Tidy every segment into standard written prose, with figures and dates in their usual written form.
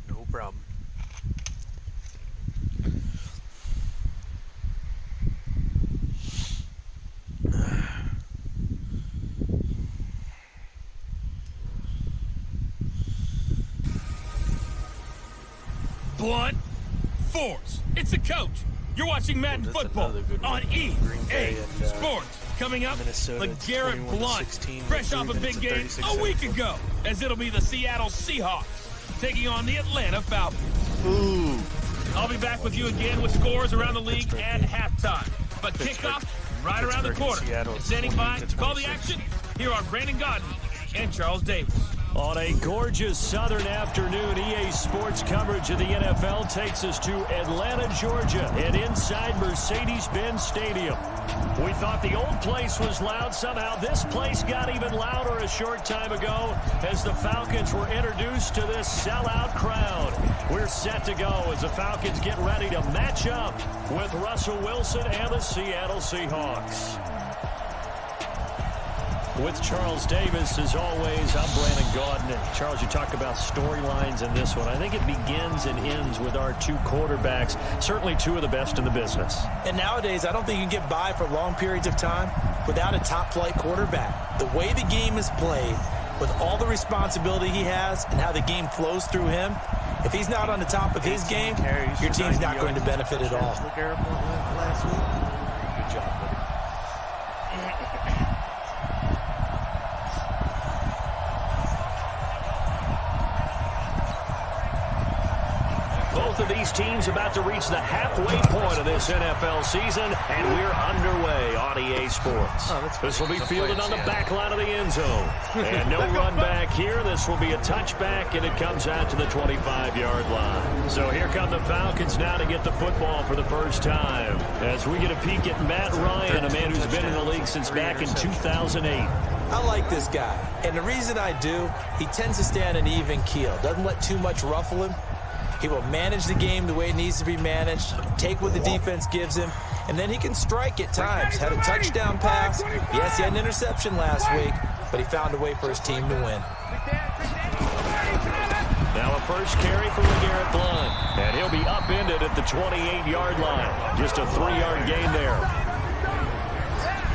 No problem. Blunt force. It's the coach. You're watching Madden Football on EA Sports. Coming up, LeGarrette Blunt, fresh off a big game a week ago, as it'll be the Seattle Seahawks taking on the Atlanta Falcons. Ooh. I'll be back with you again with scores around the league at halftime. But kickoff right around the corner. And standing by to call the action, here are Brandon Godden and Charles Davis. On a gorgeous southern afternoon, EA Sports coverage of the NFL takes us to Atlanta, Georgia, and inside Mercedes-Benz Stadium. We thought the old place was loud. Somehow this place got even louder a short time ago as the Falcons were introduced to this sellout crowd. We're set to go as the Falcons get ready to match up with Russell Wilson and the Seattle Seahawks. With Charles Davis, as always, I'm Brandon Godden. And Charles, you talked about storylines in this one. I think it begins and ends with our two quarterbacks, certainly two of the best in the business. And nowadays, I don't think you can get by for long periods of time without a top-flight quarterback. The way the game is played, with all the responsibility he has and how the game flows through him, if he's not on the top of his game, your team's not going to benefit at all. Good job, buddy. Both of these teams about to reach the halfway point of this NFL season, and we're underway on EA Sports. This will be fielded on the back line of the end zone. And no run back here. This will be a touchback, and it comes out to the 25-yard line. So here come the Falcons now to get the football for the first time. As we get a peek at Matt Ryan, a man who's been in the league since back in 2008. I like this guy, and the reason I do, he tends to stay on an even keel. Doesn't let too much ruffle him. He will manage the game the way it needs to be managed, take what the defense gives him, and then he can strike at times. Had a touchdown pass. Yes, he had an interception last week, but he found a way for his team to win. Now a first carry for LeGarrette Blunt, and he'll be upended at the 28-yard line. Just a 3-yard gain there.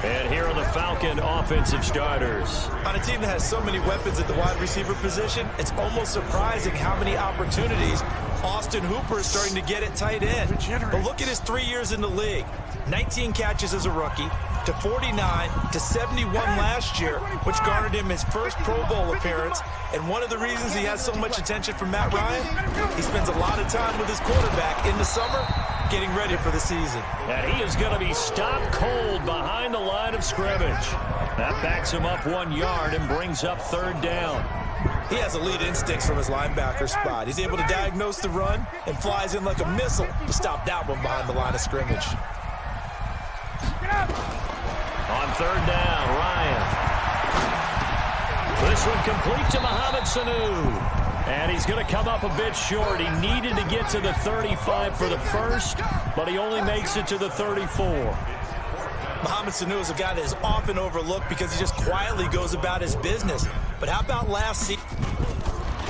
And here are the Falcon offensive starters. On a team that has so many weapons at the wide receiver position, it's almost surprising how many opportunities Austin Hooper is starting to get at tight end. But look at his 3 years in the league. 19 catches as a rookie, to 49, to 71 last year, which garnered him his first Pro Bowl appearance. And one of the reasons he has so much attention from Matt Ryan, he spends a lot of time with his quarterback in the summer getting ready for the season. And he is going to be stopped cold behind the line of scrimmage. That backs him up 1 yard and brings up third down. He has elite instincts from his linebacker spot. He's able to diagnose the run and flies in like a missile to stop that one behind the line of scrimmage. On third down, Ryan. This one complete to Mohamed Sanu. And he's going to come up a bit short. He needed to get to the 35 for the first, but he only makes it to the 34. Mohamed Sanu is a guy that is often overlooked because he just quietly goes about his business. But how about last season?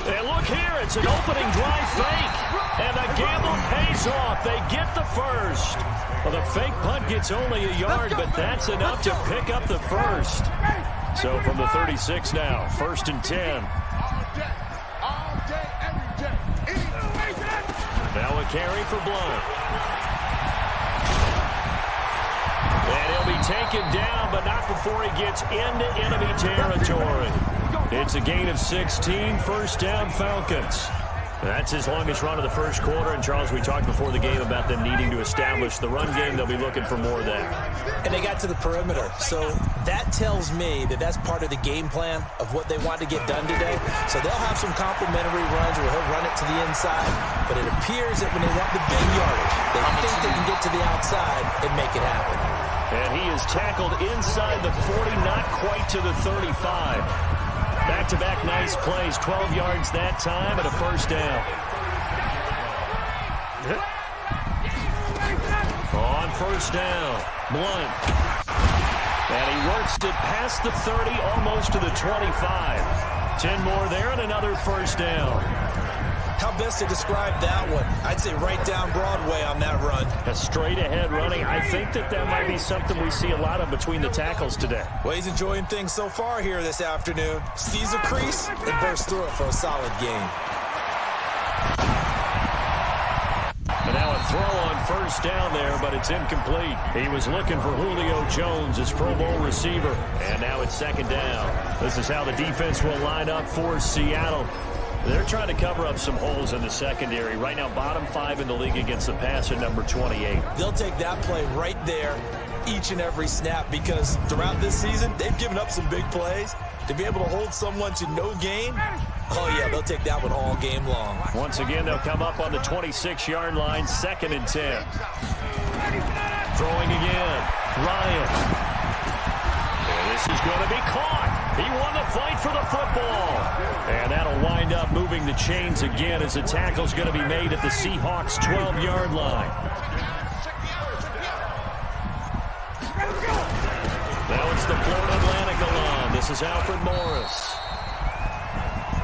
And look here, it's an opening drive fake. And the gamble pays off. They get the first. Well, the fake punt gets only a yard, but that's enough to pick up the first. So from the 36 now, 1st and 10. Now a carry for Blunt. And he'll be taken down, but not before he gets into enemy territory. It's a gain of 16, first down Falcons. That's his longest run of the first quarter. And, Charles, we talked before the game about them needing to establish the run game. They'll be looking for more of that. And they got to the perimeter. So that tells me that that's part of the game plan of what they want to get done today. So they'll have some complimentary runs where he'll run it to the inside. But it appears that when they want the big yardage, they think they can get to the outside and make it happen. And he is tackled inside the 40, not quite to the 35. Back-to-back nice plays, 12 yards that time and a first down. On first down, Blunt. And he works it past the 30, almost to the 25. 10 more there and another first down. How best to describe that one? I'd say right down Broadway on that run. A straight-ahead running. I think that might be something we see a lot of between the tackles today. Well, he's enjoying things so far here this afternoon. Sees a crease and bursts through it for a solid gain. And now a throw on first down there, but it's incomplete. He was looking for Julio Jones, his Pro Bowl receiver. And now it's second down. This is how the defense will line up for Seattle. They're trying to cover up some holes in the secondary. Right now, bottom 5 in the league against the pass at number 28. They'll take that play right there each and every snap because throughout this season, they've given up some big plays. To be able to hold someone to no gain, oh yeah, they'll take that one all game long. Once again, they'll come up on the 26-yard line, 2nd and 10. Throwing again, Ryan. This is going to be caught. He won the fight for the football. And that'll wind up moving the chains again as the tackle's going to be made at the Seahawks' 12-yard line. Now it's the Florida Atlantic alum. This is Alfred Morris.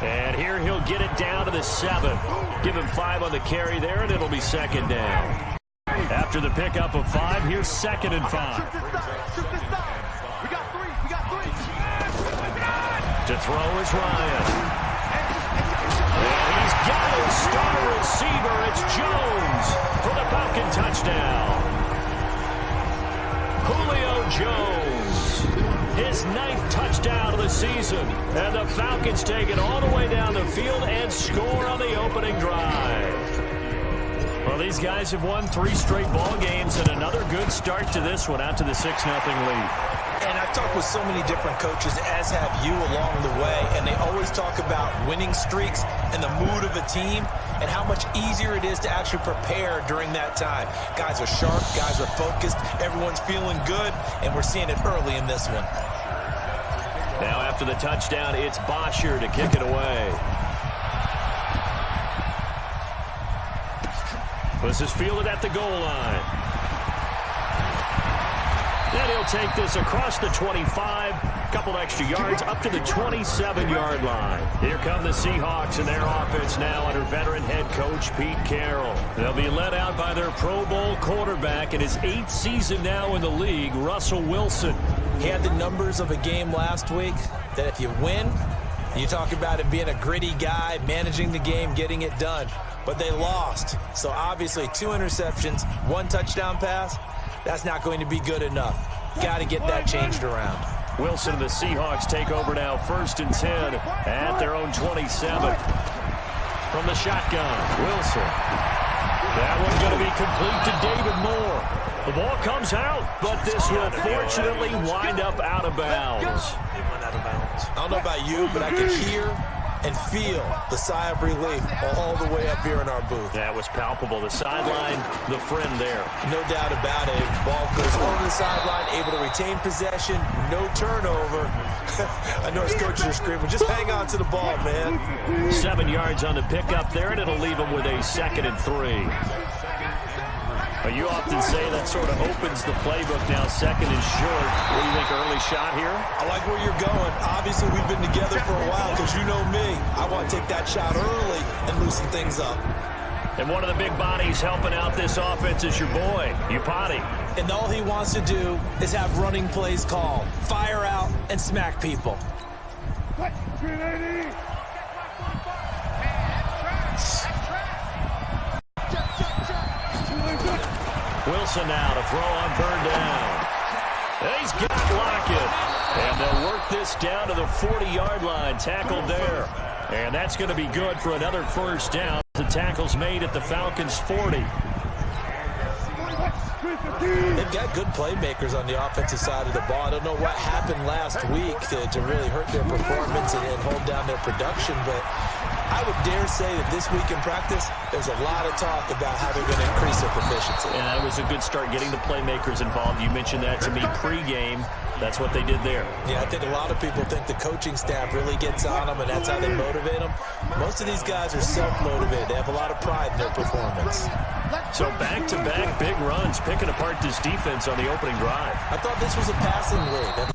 And here he'll get it down to the 7. Give him 5 on the carry there, and it'll be second down. After the pickup of 5, here's 2nd and 5. To throw is Ryan. And he's got his star receiver. It's Jones for the Falcon touchdown. Julio Jones, his 9th touchdown of the season. And the Falcons take it all the way down the field and score on the opening drive. Well, these guys have won 3 straight ball games and another good start to this one out to the 6-0 lead. And I've talked with so many different coaches, as have you along the way, and they always talk about winning streaks and the mood of a team and how much easier it is to actually prepare during that time. Guys are sharp, guys are focused, everyone's feeling good, and we're seeing it early in this one. Now after the touchdown, it's Bosher to kick it away. This is fielded at the goal line. Then he'll take this across the 25, couple extra yards, up to the 27-yard line. Here come the Seahawks and their offense now under veteran head coach Pete Carroll. They'll be led out by their Pro Bowl quarterback in his 8th season now in the league, Russell Wilson. He had the numbers of a game last week that if you win, you talk about him being a gritty guy, managing the game, getting it done. But they lost. So obviously 2 interceptions, 1 touchdown pass. That's not going to be good enough. Got to get that changed around. Wilson and the Seahawks take over now, 1st and 10 at their own 27. From the shotgun, Wilson. That one's going to be complete to David Moore. The ball comes out, but this will fortunately wind up out of bounds. It went out of bounds. I don't know about you, but I could hear and feel the sigh of relief all the way up here in our booth. That was palpable. The sideline, the friend there. No doubt about it. Ball goes over the sideline, able to retain possession, no turnover. I know his coaches are screaming, just hang on to the ball, man. 7 yards on the pickup there, and it'll leave him with a 2nd and 3. Well, you often say that sort of opens the playbook now, 2nd and short. What do you think, early shot here? I like where you're going. Obviously, we've been together for a while because you know me. I want to take that shot early and loosen things up. And one of the big bodies helping out this offense is your boy, Upati. And all he wants to do is have running plays called. Fire out and smack people. Wilson now to throw on 3rd down. And he's got Lockett. And they'll work this down to the 40-yard line, tackled there. And that's going to be good for another 1st down. The tackle's made at the Falcons' 40. They've got good playmakers on the offensive side of the ball. I don't know what happened last week to really hurt their performance and hold down their production, but I would dare say that this week in practice, there's a lot of talk about how they're going to increase their proficiency. And that was a good start, getting the playmakers involved. You mentioned that to me pregame. That's what they did there. Yeah, I think a lot of people think the coaching staff really gets on them, and that's how they motivate them. Most of these guys are self-motivated. They have a lot of pride in their performance. So back-to-back big runs, picking apart this defense on the opening drive. I thought this was a passing league.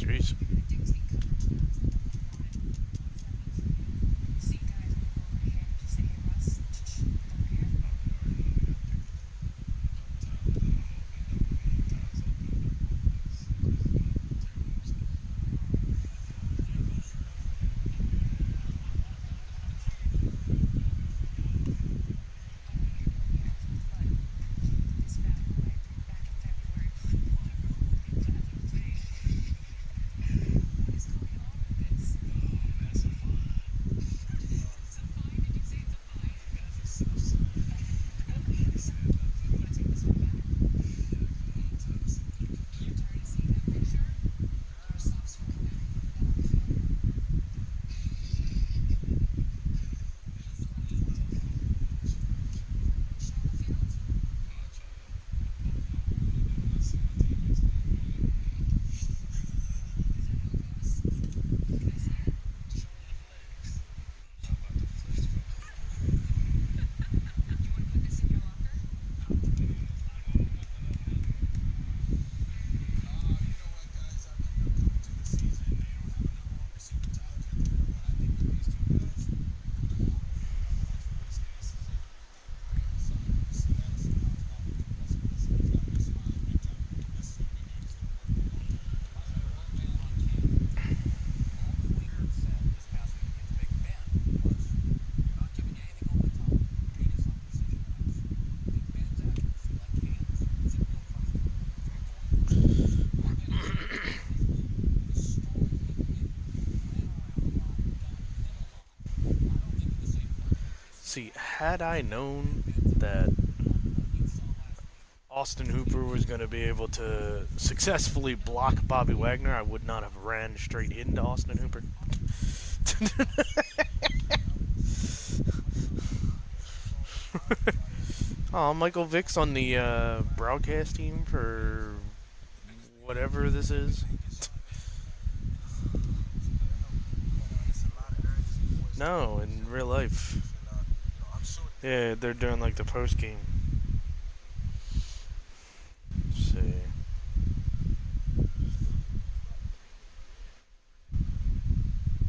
Jeez. See, had I known that Austin Hooper was going to be able to successfully block Bobby Wagner, I would not have ran straight into Austin Hooper. Oh, Michael Vick's on the broadcast team for whatever this is. No, in real life. Yeah, they're doing like the post game. Let's see.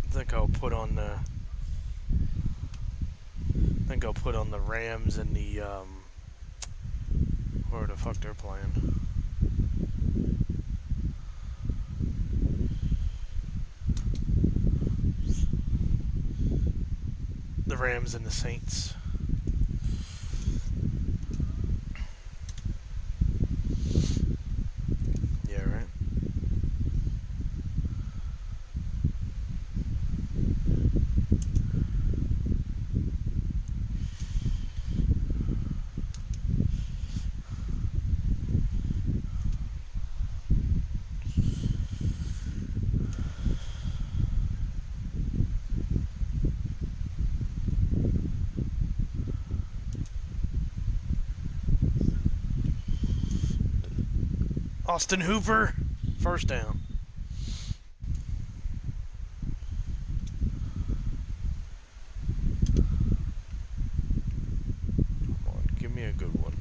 I think I'll put on the Rams and the where the fuck they're playing. The Rams and the Saints. Yeah, right. Austin Hooper, first down. Come on, give me a good one.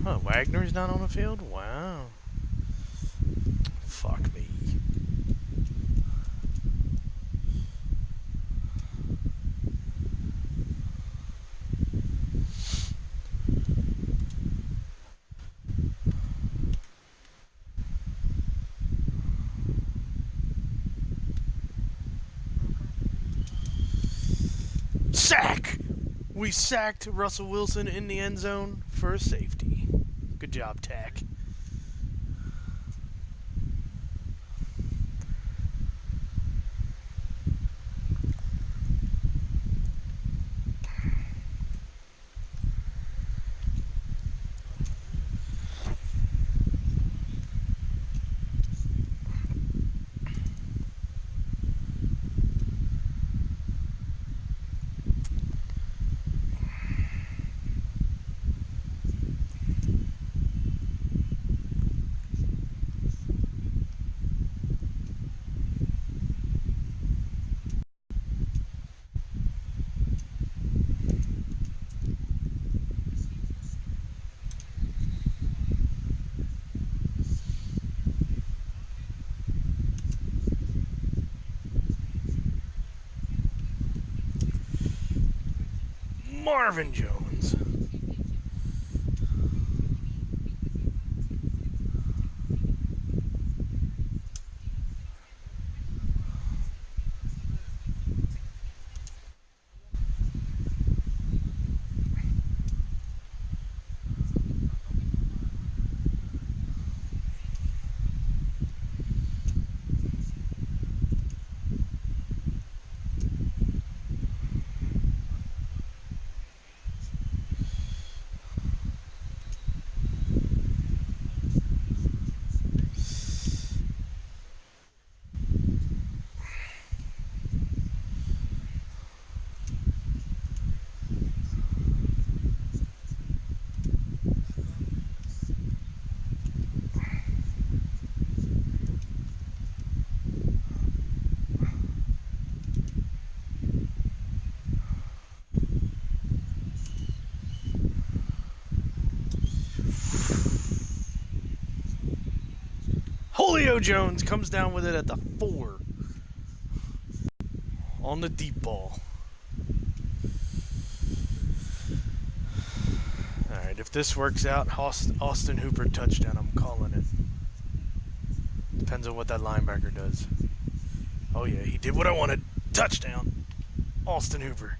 Huh, Wagner's not on the field? Wow. Fuck me. Sack! We sacked Russell Wilson in the end zone for a safety. Good job, Tack. Marvin Jones. Julio Jones comes down with it at the 4 on the deep ball. Alright, if this works out, Austin Hooper touchdown, I'm calling it. Depends on what that linebacker does. Oh yeah, he did what I wanted. Touchdown, Austin Hooper.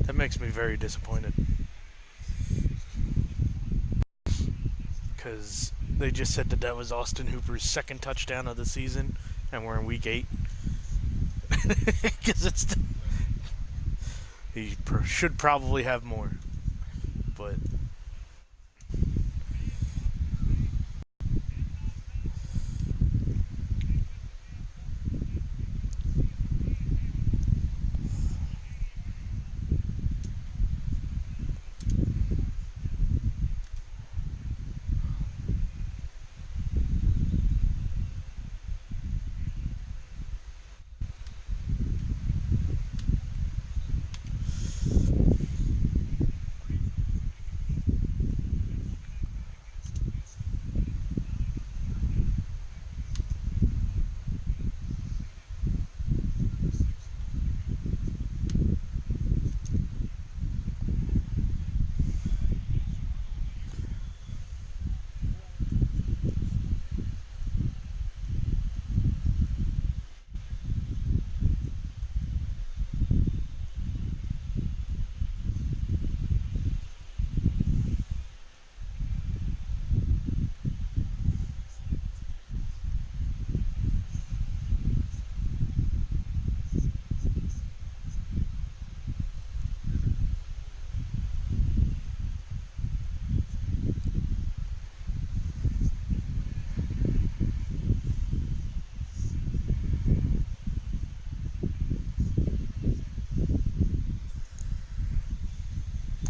That makes me very disappointed. Because they just said that that was Austin Hooper's second touchdown of the season, and we're in week 8. Because he should probably have more, but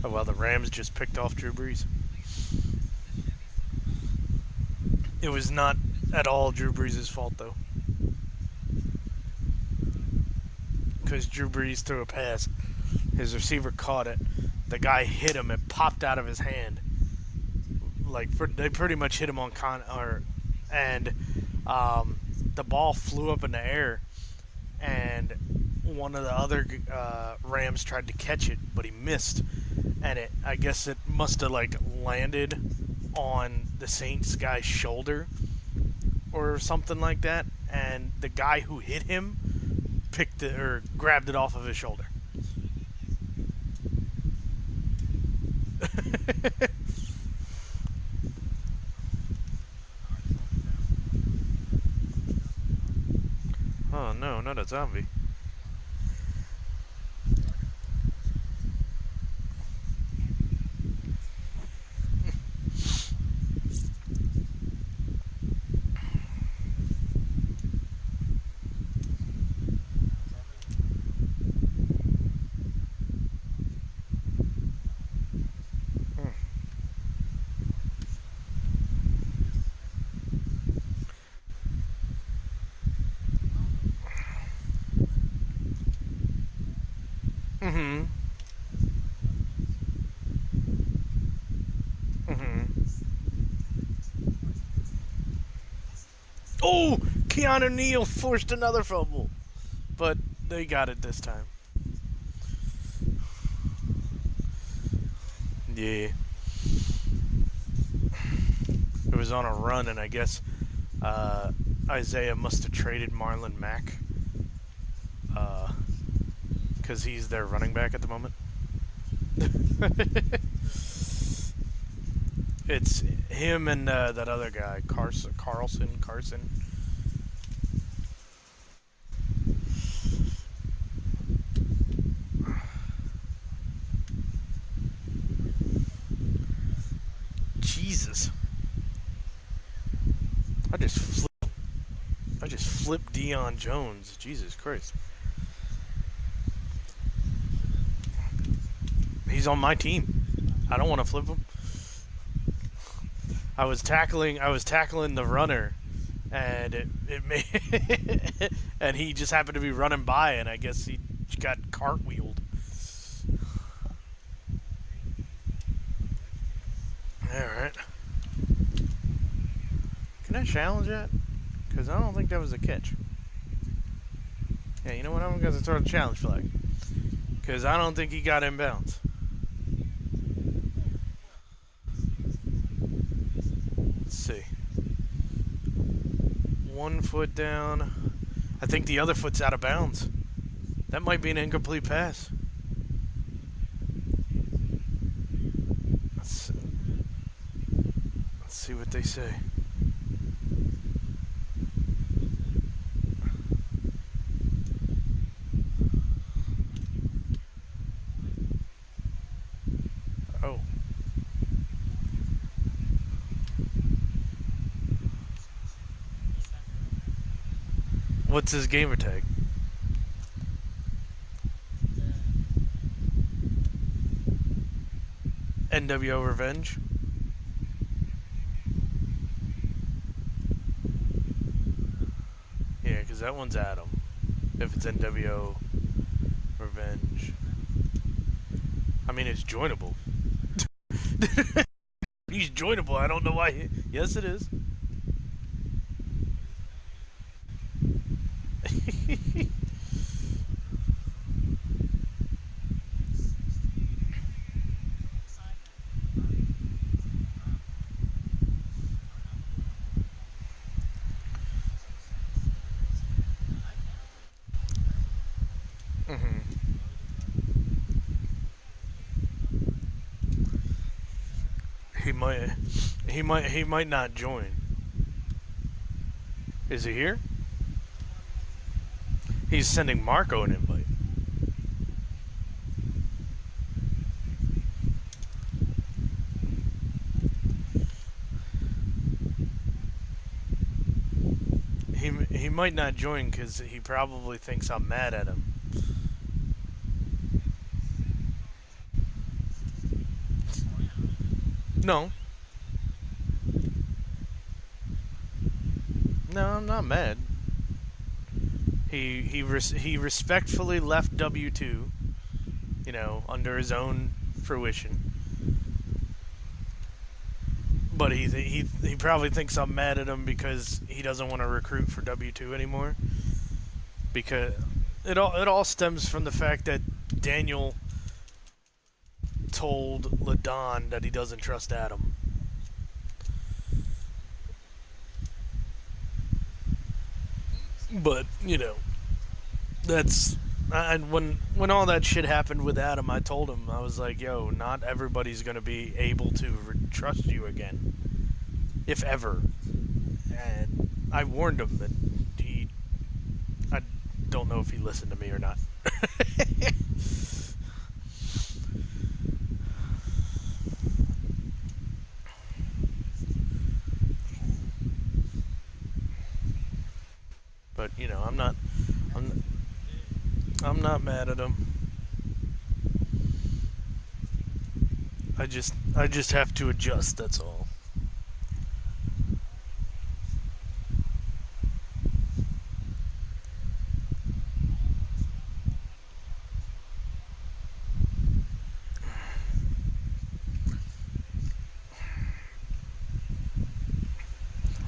oh well, the Rams just picked off Drew Brees. It was not at all Drew Brees' fault, though. Because Drew Brees threw a pass. His receiver caught it. The guy hit him. It popped out of his hand. They pretty much hit him on and the ball flew up in the air, and one of the other Rams tried to catch it, but he missed, and I guess it must have landed on the Saints guy's shoulder or something like that, and the guy who hit him grabbed it off of his shoulder. Oh no, not a zombie. Oh, Keanu Neal forced another fumble, but they got it this time. Yeah. It was on a run, and I guess Isaiah must have traded Marlon Mack because he's their running back at the moment. It's him and that other guy, Carson. Jesus. I just flipped Deion Jones. Jesus Christ. He's on my team. I don't want to flip him. I was tackling the runner, and it made and he just happened to be running by, and I guess he got cartwheeled. All right. Can I challenge that? Because I don't think that was a catch. Yeah, you know what? I'm going to throw a challenge flag. Because I don't think he got inbounds. Let's see. 1 foot down. I think the other foot's out of bounds. That might be an incomplete pass. Let's see what they say. Oh. What's his gamer tag? NWO Revenge. Yeah, because that one's Adam. If it's NWO Revenge. I mean, it's joinable. He's joinable. I don't know why. Yes, it is. He might not join. Is he here? He's sending Marco an invite. He might not join because he probably thinks I'm mad at him. No. No, I'm not mad. He respectfully left W2, you know, under his own fruition. But he probably thinks I'm mad at him because he doesn't want to recruit for W2 anymore. Because it all stems from the fact that Daniel told LaDon that he doesn't trust Adam. But, you know, that's... And when all that shit happened with Adam, I told him, I was like, yo, not everybody's going to be able to trust you again. If ever. And I warned him, and I don't know if he listened to me or not. But, you know, I'm not mad at him. I just have to adjust, that's all.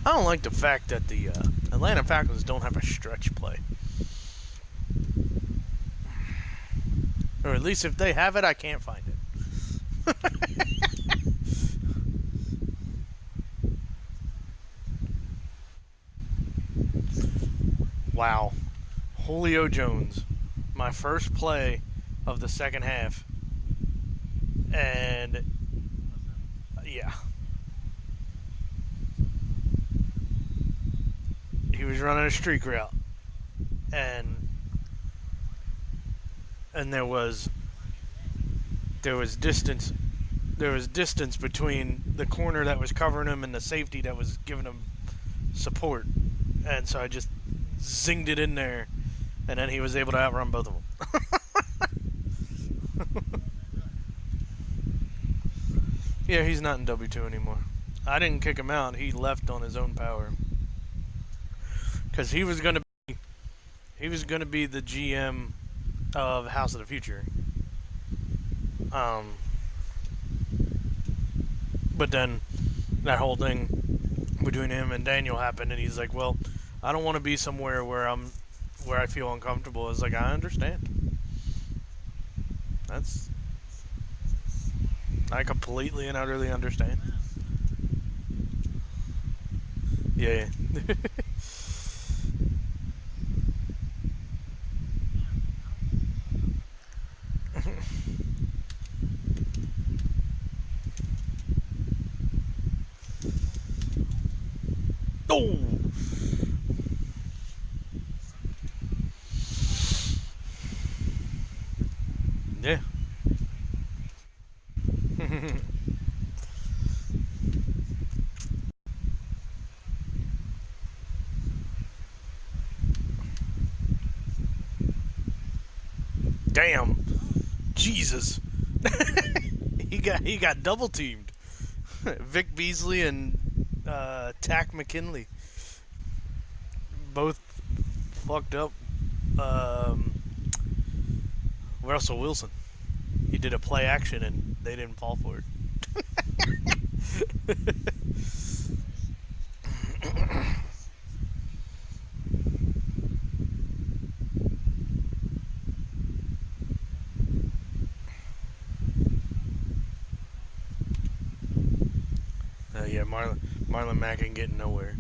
I don't like the fact that the Atlanta Falcons don't have a stretch play. Or at least if they have it, I can't find it. Wow. Julio Jones. My first play of the second half. And yeah. He was running a streak route. And there was distance between the corner that was covering him and the safety that was giving him support. And so I just zinged it in there, and then he was able to outrun both of them. Yeah, he's not in W2 anymore. I didn't kick him out. He left on his own power. Because he was gonna be the GM of House of the Future. But then that whole thing between him and Daniel happened, and he's like, "Well, I don't want to be somewhere where I feel uncomfortable." It's like, I understand. I completely and utterly understand. Yeah. Oh! Yeah. Damn. Jesus. he got double teamed. Vic Beasley and Tack McKinley both fucked up Russell Wilson. He did a play action and they didn't fall for it. Yeah, Marlon Mack ain't getting nowhere.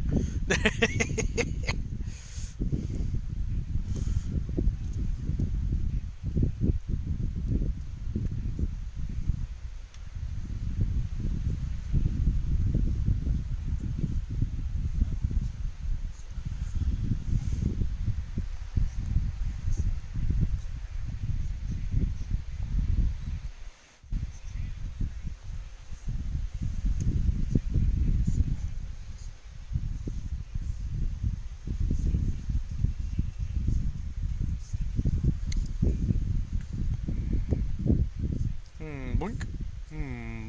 Boink.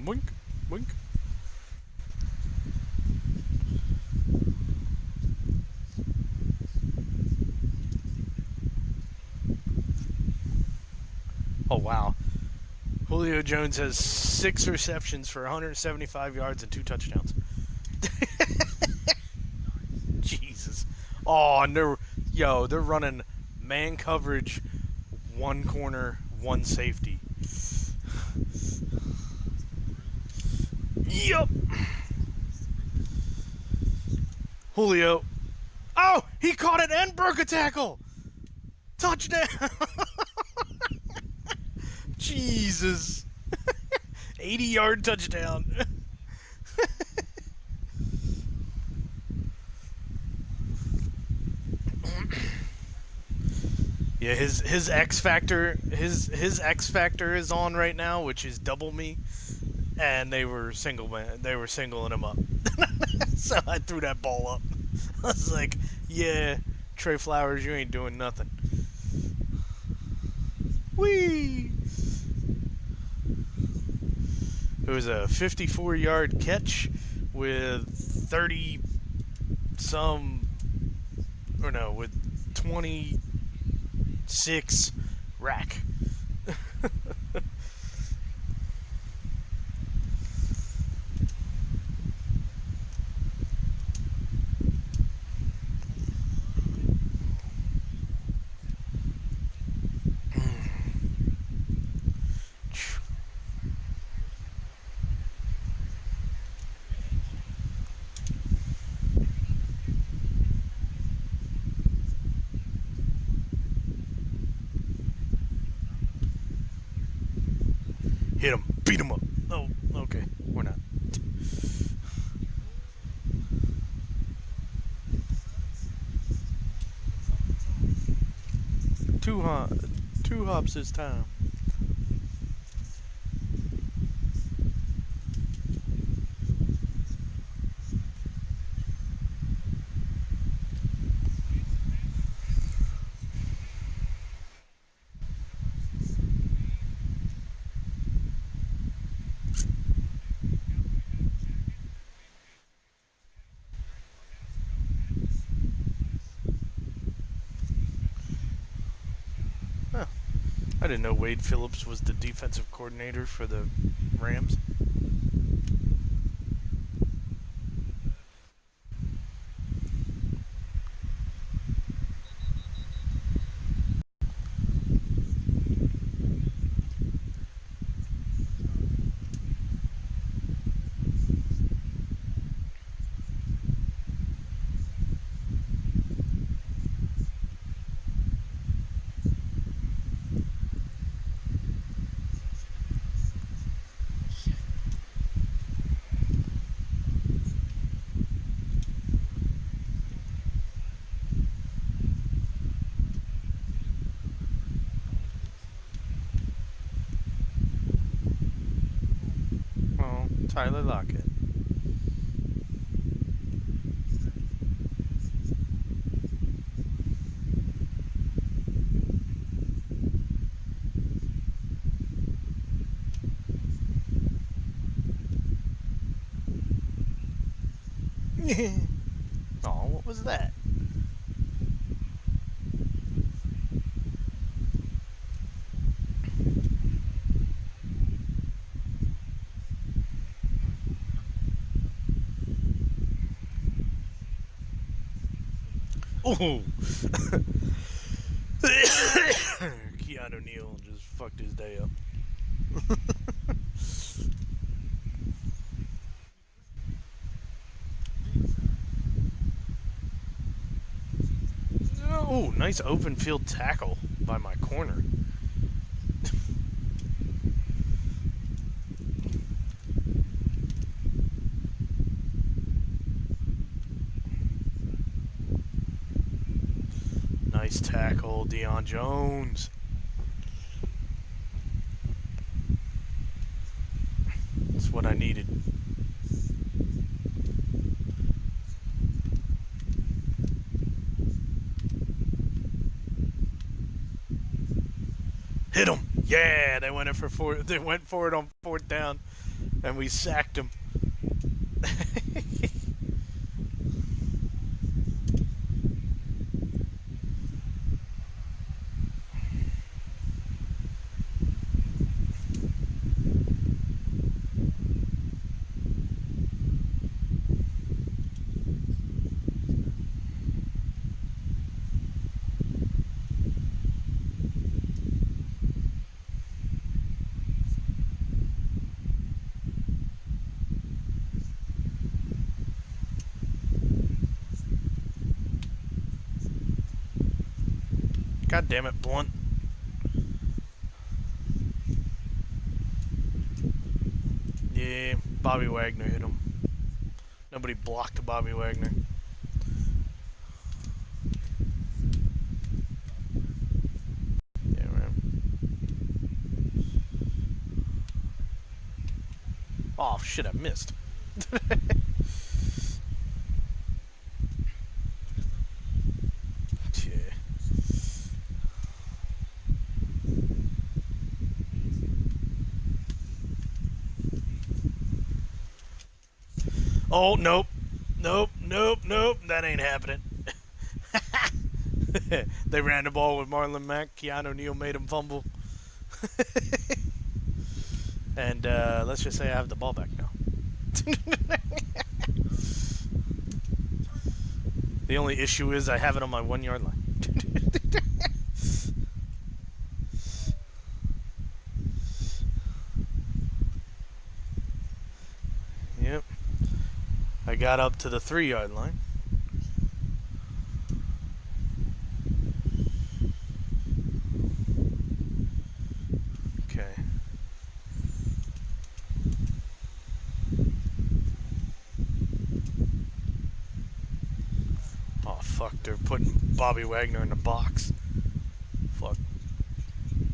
Boink. Boink. Oh, wow. Julio Jones has 6 receptions for 175 yards and 2 touchdowns. Jesus. Oh, and they're running man coverage, 1 corner, 1 safety. Yup. Julio. Oh, he caught it and broke a tackle. Touchdown. Jesus. 80-yard touchdown. Yeah, his X factor is on right now, which is double me, and they were singling him up. So I threw that ball up. I was like, yeah, Trey Flowers, you ain't doing nothing. Whee! It was a 54-yard catch with 26 rack. Hit him. Beat him up. Oh, okay. We're not. Two hops this time. I didn't know Wade Phillips was the defensive coordinator for the Rams. Tyler Lockett. Oh, what was that? Oh! Keanu Neal just fucked his day up. Oh, nice open field tackle by my corner. Nice tackle, Deion Jones. That's what I needed. Hit him! Yeah, they went for it on 4th down, and we sacked him. God damn it, Blunt. Yeah, Bobby Wagner hit him. Nobody blocked Bobby Wagner. Yeah, man. Oh, shit, I missed. Yeah. Oh, nope. Nope, nope, nope. That ain't happening. They ran the ball with Marlon Mack. Keanu Neal made him fumble. And let's just say I have the ball back now. The only issue is I have it on my 1 yard line. Yep. I got up to the 3 yard line. Okay. Oh, fuck. They're putting Bobby Wagner in the box. Fuck.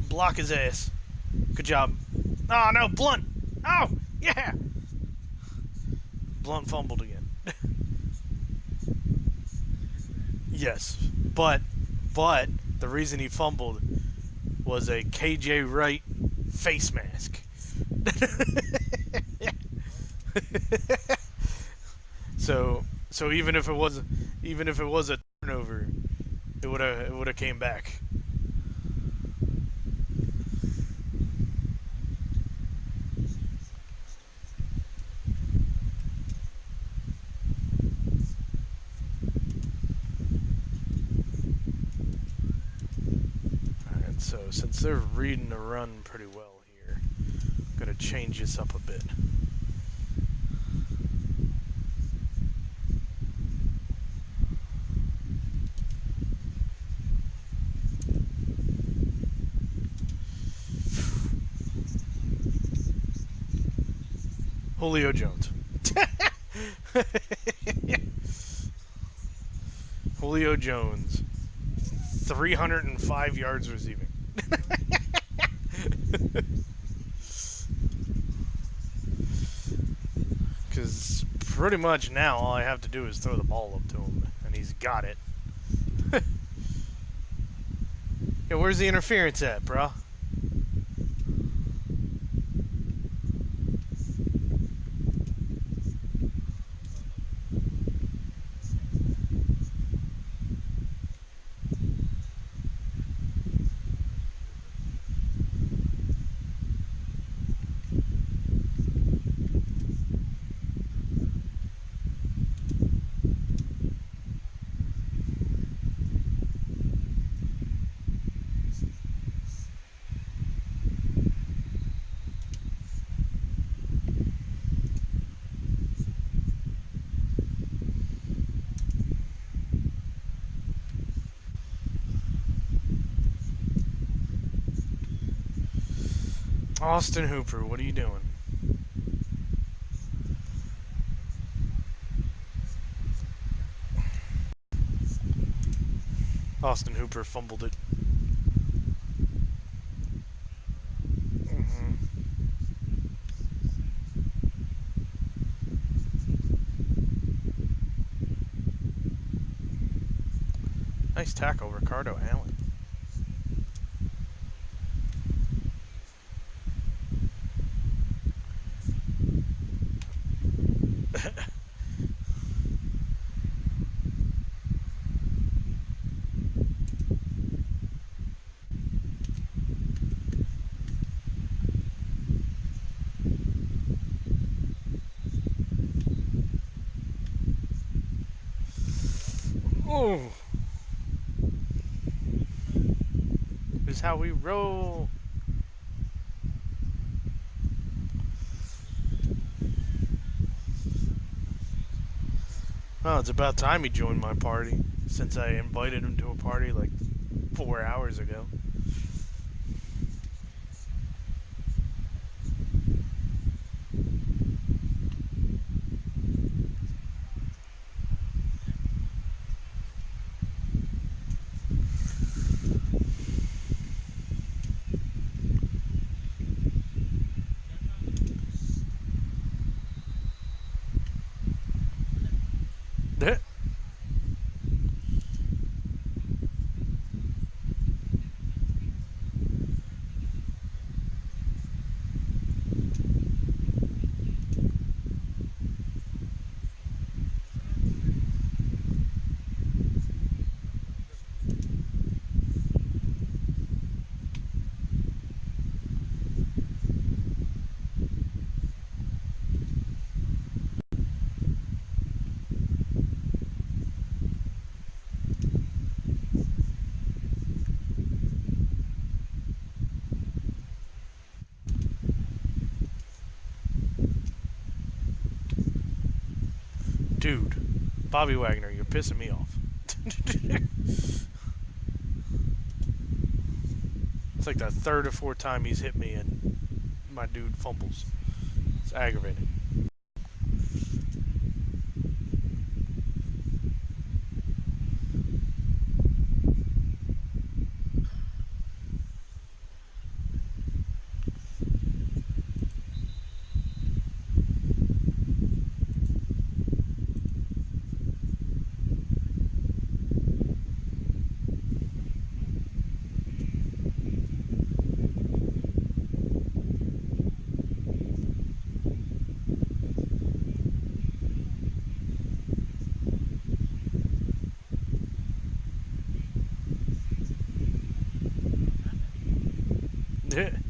Block his ass. Good job. Oh, no. Blunt. Oh, yeah. Blunt fumbled again. Yes. But the reason he fumbled was a KJ Wright face mask. So even if it was a turnover, it would have came back. Alright, so since they're reading the run pretty well here, I'm gonna change this up a bit. Julio Jones. Julio Jones. 305 yards receiving. Because pretty much now all I have to do is throw the ball up to him, and he's got it. Yeah, where's the interference at, bro? Austin Hooper, what are you doing? Austin Hooper fumbled it. Nice tackle, Ricardo Allen. Oh, this is how we roll. Well, it's about time he joined my party, since I invited him to a party like 4 hours ago. Dude, Bobby Wagner, you're pissing me off. It's like the third or fourth time he's hit me and my dude fumbles. It's aggravating. Yeah.